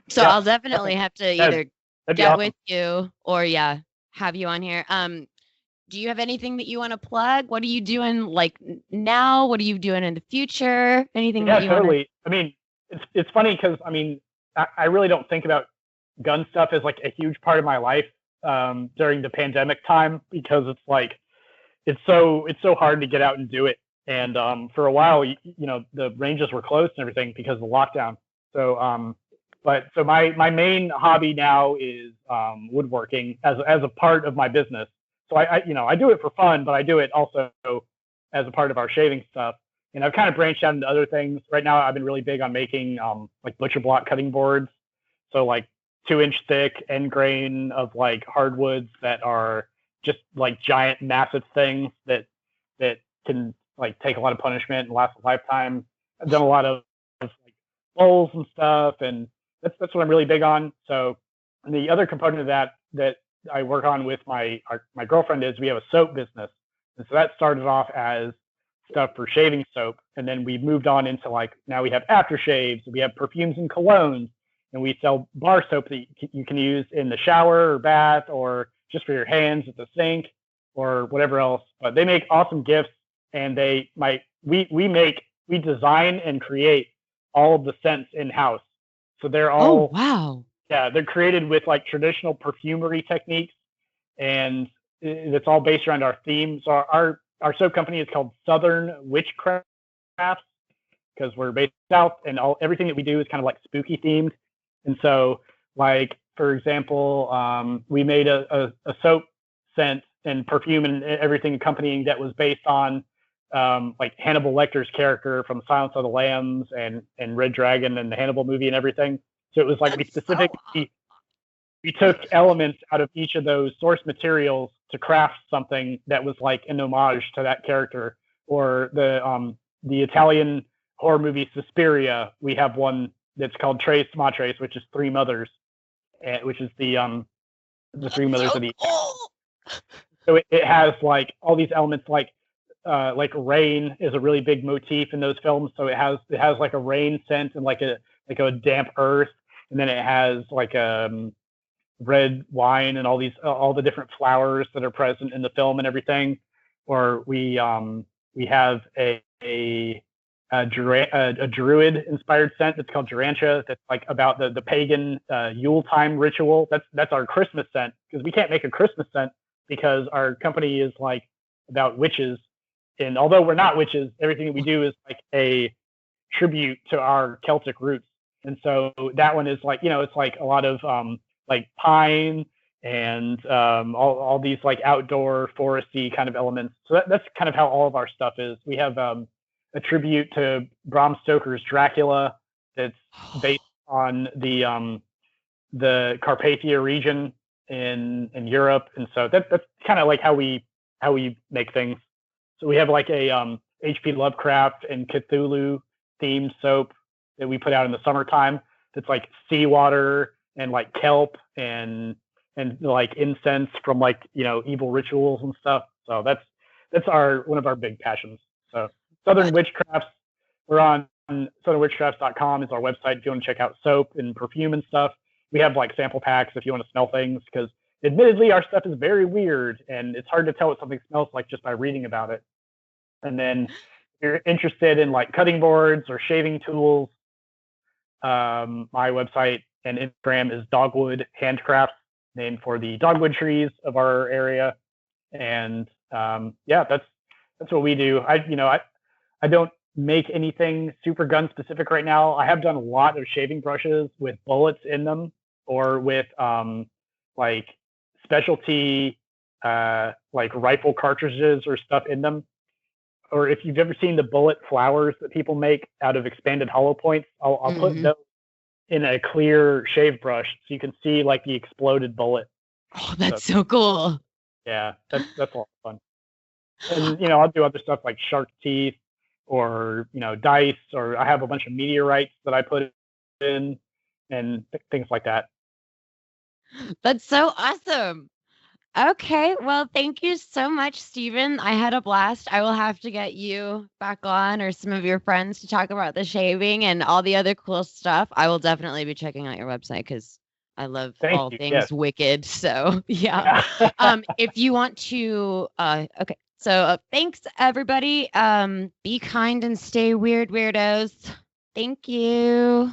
So Yeah. I'll definitely have to either get awesome. with you or have you on here. Do you have anything that you want to plug? What are you doing like now? What are you doing in the future? Anything Yeah, that you totally. I mean, it's funny because I mean, I really don't think about gun stuff as like a huge part of my life during the pandemic time because it's like it's so hard to get out and do it. And for a while, the ranges were closed and everything because of the lockdown. So so my main hobby now is woodworking as a part of my business. So I do it for fun, but I do it also as a part of our shaving stuff. And I've kind of branched out into other things. Right now, I've been really big on making like butcher block cutting boards. So like 2-inch thick end grain of like hardwoods that are just like giant, massive things that can like take a lot of punishment and last a lifetime. I've done a lot of like bowls and stuff, and that's what I'm really big on. So, and the other component of that I work on with my girlfriend is we have a soap business, and so that started off as stuff for shaving soap, and then we moved on into like now we have aftershaves, we have perfumes and colognes, and we sell bar soap that you can use in the shower or bath or just for your hands at the sink or whatever else. But they make awesome gifts, and we design and create all of the scents in house. So they're all wow. Yeah, they're created with like traditional perfumery techniques, and it's all based around our theme. So our soap company is called Southern Witchcraft because we're based south, and everything that we do is kind of like spooky themed. And so, like for example, we made a soap scent and perfume and everything accompanying that was based on like Hannibal Lecter's character from Silence of the Lambs and Red Dragon and the Hannibal movie and everything. So it was like we took elements out of each of those source materials to craft something that was like an homage to that character. Or the Italian horror movie Suspiria, we have one that's called Tres Matres, which is three mothers, which is the three mothers of the. So it has like all these elements like rain is a really big motif in those films. So it has like a rain scent and like a damp earth, and then it has like red wine and all the different flowers that are present in the film and everything. Or we have a druid inspired scent that's called Durantia. That's like about the pagan Yuletime ritual. That's our Christmas scent, because we can't make a Christmas scent because our company is like about witches. And although we're not witches, everything that we do is like a tribute to our Celtic roots. And so that one is like, it's like a lot of like pine and all these like outdoor foresty kind of elements. So that's kind of how all of our stuff is. We have a tribute to Bram Stoker's Dracula that's based on the Carpathia region in Europe. And so that's kind of like how we make things. So we have like a H.P. Lovecraft and Cthulhu themed soap that we put out in the summertime. That's like seawater and like kelp and and like incense from like, evil rituals and stuff. So that's one of our big passions. So Southern Witchcrafts, we're on southernwitchcrafts.com is our website if you want to check out soap and perfume and stuff. We have like sample packs if you want to smell things, because admittedly our stuff is very weird and it's hard to tell what something smells like just by reading about it. And then if you're interested in like cutting boards or shaving tools, my website and Instagram is Dogwood Handcrafts, named for the dogwood trees of our area. And that's what we do. I don't make anything super gun specific right now. I have done a lot of shaving brushes with bullets in them, or with like specialty like rifle cartridges or stuff in them. Or if you've ever seen the bullet flowers that people make out of expanded hollow points, I'll put those in a clear shave brush so you can see like the exploded bullet. Oh, that's so cool. Yeah, that's a lot of fun. And I'll do other stuff like shark teeth, or dice, or I have a bunch of meteorites that I put in, and things like that. That's so awesome. Okay, well, thank you so much, Steven. I had a blast. I will have to get you back on, or some of your friends, to talk about the shaving and all the other cool stuff. I will definitely be checking out your website because I love all things wicked. So yeah. If you want to, okay. So thanks everybody. Be kind and stay weird, weirdos. Thank you.